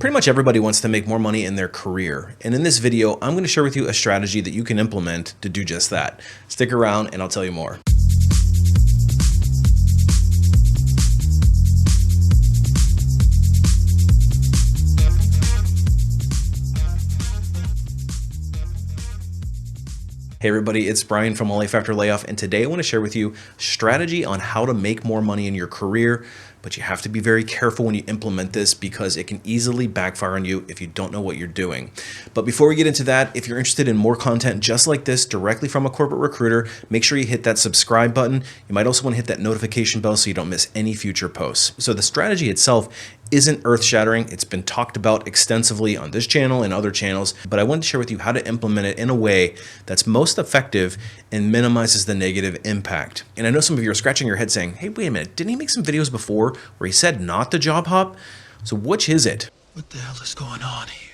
Pretty much everybody wants to make more money in their career, and in this video, I'm going to share with you a strategy that you can implement to do just that. Stick around and I'll tell you more. Hey everybody, it's Brian from Life After Layoff, and today I want to share with you a strategy on how to make more money in your career, but you have to be very careful when you implement this because it can easily backfire on you if you don't know what you're doing. But before we get into that, if you're interested in more content just like this directly from a corporate recruiter, make sure you hit that subscribe button. You might also want to hit that notification bell so you don't miss any future posts. So the strategy itself isn't earth-shattering. It's been talked about extensively on this channel and other channels, but I wanted to share with you how to implement it in a way that's most effective and minimizes the negative impact. And I know some of you are scratching your head saying, hey, wait a minute, didn't he make some videos before where he said not to job hop? So which is it? What the hell is going on here?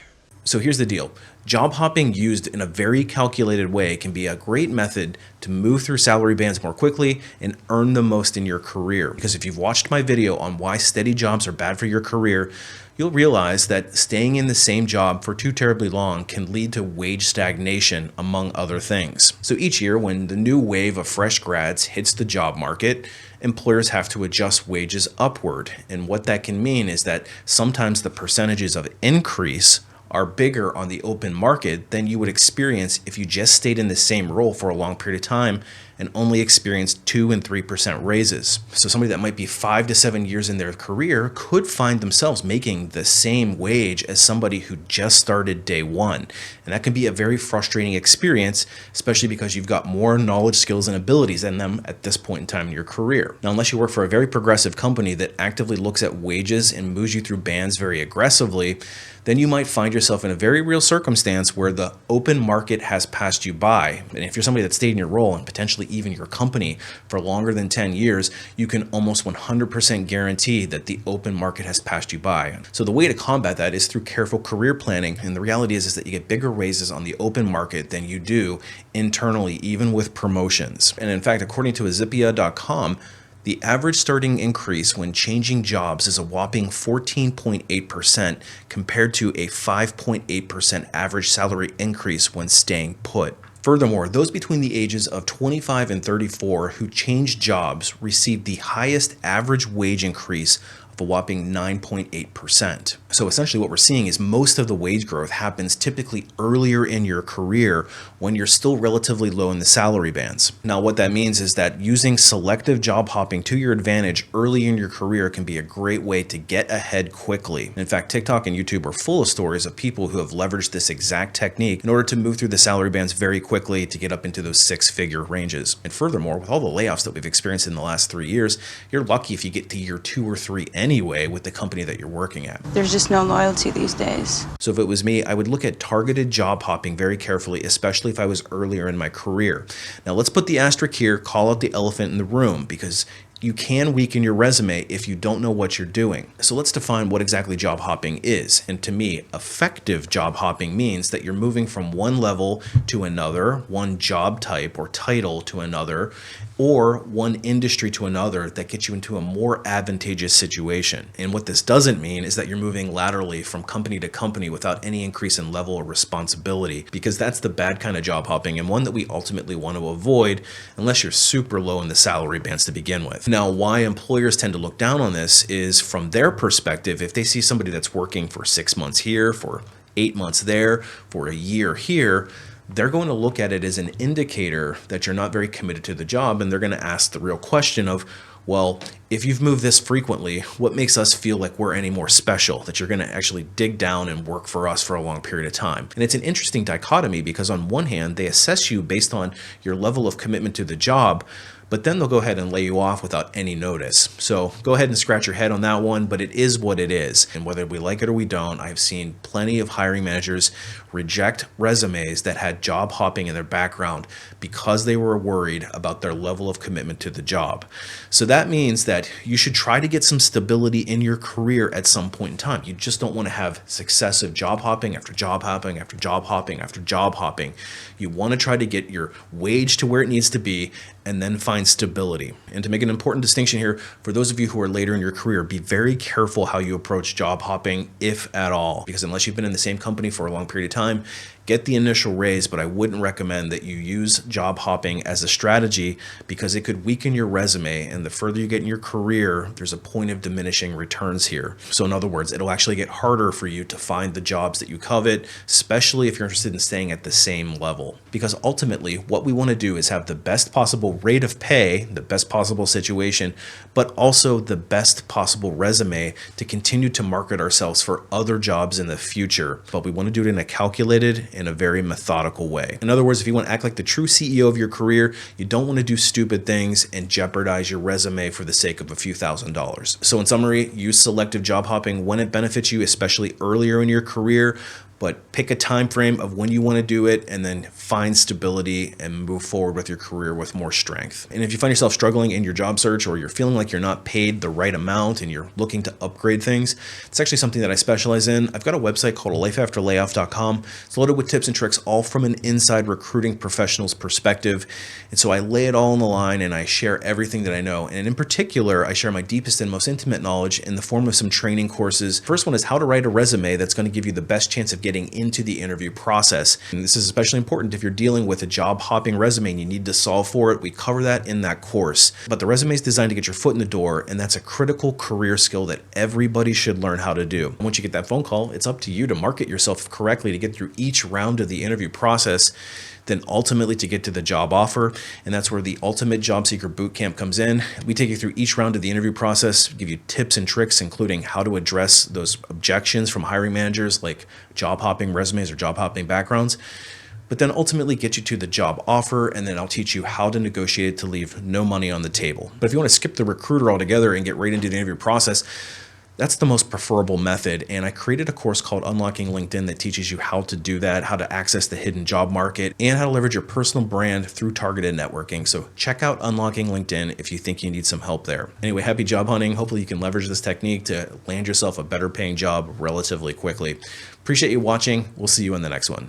So here's the deal. Job hopping used in a very calculated way can be a great method to move through salary bands more quickly and earn the most in your career. Because if you've watched my video on why steady jobs are bad for your career, you'll realize that staying in the same job for too terribly long can lead to wage stagnation, among other things. So each year, when the new wave of fresh grads hits the job market, employers have to adjust wages upward. And what that can mean is that sometimes the percentages of increase are bigger on the open market than you would experience if you just stayed in the same role for a long period of time and only experienced 2 and 3% raises. So somebody that might be 5 to 7 years in their career could find themselves making the same wage as somebody who just started day one. And that can be a very frustrating experience, especially because you've got more knowledge, skills, and abilities than them at this point in time in your career. Now, unless you work for a very progressive company that actively looks at wages and moves you through bands very aggressively, then you might find yourself in a very real circumstance where the open market has passed you by. And if you're somebody that stayed in your role and potentially even your company for longer than 10 years, you can almost 100% guarantee that the open market has passed you by. So the way to combat that is through careful career planning. And the reality is that you get bigger raises on the open market than you do internally, even with promotions. And in fact, according to Azipia.com, the average starting increase when changing jobs is a whopping 14.8% compared to a 5.8% average salary increase when staying put. Furthermore, those between the ages of 25 and 34 who changed jobs received the highest average wage increase of a whopping 9.8%. So essentially what we're seeing is most of the wage growth happens typically earlier in your career when you're still relatively low in the salary bands. Now what that means is that using selective job hopping to your advantage early in your career can be a great way to get ahead quickly. In fact, TikTok and YouTube are full of stories of people who have leveraged this exact technique in order to move through the salary bands very quickly to get up into those 6-figure ranges. And furthermore, with all the layoffs that we've experienced in the last 3 years, you're lucky if you get to year 2 or 3 anyway with the company that you're working at. There's just no loyalty these days. So if it was me, I would look at targeted job hopping very carefully, especially if I was earlier in my career. Now let's put the asterisk here, call out the elephant in the room, because you can weaken your resume if you don't know what you're doing. So let's define what exactly job hopping is. And to me, effective job hopping means that you're moving from one level to another, one job type or title to another, or one industry to another that gets you into a more advantageous situation. And what this doesn't mean is that you're moving laterally from company to company without any increase in level or responsibility, because that's the bad kind of job hopping and one that we ultimately want to avoid unless you're super low in the salary bands to begin with. Now, why employers tend to look down on this is from their perspective, if they see somebody that's working for 6 months here, for 8 months there, for a year here, they're going to look at it as an indicator that you're not very committed to the job, and they're going to ask the real question of, well, if you've moved this frequently, what makes us feel like we're any more special, that you're going to actually dig down and work for us for a long period of time? And it's an interesting dichotomy because on one hand, they assess you based on your level of commitment to the job, but then they'll go ahead and lay you off without any notice. So go ahead and scratch your head on that one, but it is what it is. And whether we like it or we don't, I've seen plenty of hiring managers reject resumes that had job hopping in their background because they were worried about their level of commitment to the job. So that means that you should try to get some stability in your career at some point in time. You just don't want to have successive job hopping after job hopping after job hopping after job hopping. You want to try to get your wage to where it needs to be and then find stability. And to make an important distinction here, for those of you who are later in your career, be very careful how you approach job hopping, if at all, because unless you've been in the same company for a long period of time, get the initial raise, but I wouldn't recommend that you use job hopping as a strategy because it could weaken your resume. And the further you get in your career, there's a point of diminishing returns here. So in other words, it'll actually get harder for you to find the jobs that you covet, especially if you're interested in staying at the same level. Because ultimately, what we want to do is have the best possible rate of pay, the best possible situation, but also the best possible resume to continue to market ourselves for other jobs in the future. But we want to do it in a calculated, in a very methodical way. In other words, if you want to act like the true CEO of your career, you don't want to do stupid things and jeopardize your resume for the sake of a few $1,000s. So in summary, use selective job hopping when it benefits you, especially earlier in your career, but pick a time frame of when you want to do it and then find stability and move forward with your career with more strength. And if you find yourself struggling in your job search or you're feeling like you're not paid the right amount and you're looking to upgrade things, it's actually something that I specialize in. I've got a website called lifeafterlayoff.com. It's loaded with tips and tricks, all from an inside recruiting professional's perspective. And so I lay it all on the line and I share everything that I know. And in particular, I share my deepest and most intimate knowledge in the form of some training courses. First one is how to write a resume that's going to give you the best chance of getting into the interview process. And this is especially important if you're dealing with a job hopping resume and you need to solve for it. We cover that in that course. But the resume is designed to get your foot in the door, and that's a critical career skill that everybody should learn how to do. And once you get that phone call, it's up to you to market yourself correctly to get through each round of the interview process, then ultimately to get to the job offer. And that's where the Ultimate Job Seeker Bootcamp comes in. We take you through each round of the interview process, give you tips and tricks, including how to address those objections from hiring managers like job hopping resumes or job hopping backgrounds, but then ultimately get you to the job offer. And then I'll teach you how to negotiate it to leave no money on the table. But if you want to skip the recruiter altogether and get right into the interview process, that's the most preferable method. And I created a course called Unlocking LinkedIn that teaches you how to do that, how to access the hidden job market, and how to leverage your personal brand through targeted networking. So check out Unlocking LinkedIn if you think you need some help there. Anyway, happy job hunting. Hopefully you can leverage this technique to land yourself a better paying job relatively quickly. Appreciate you watching. We'll see you in the next one.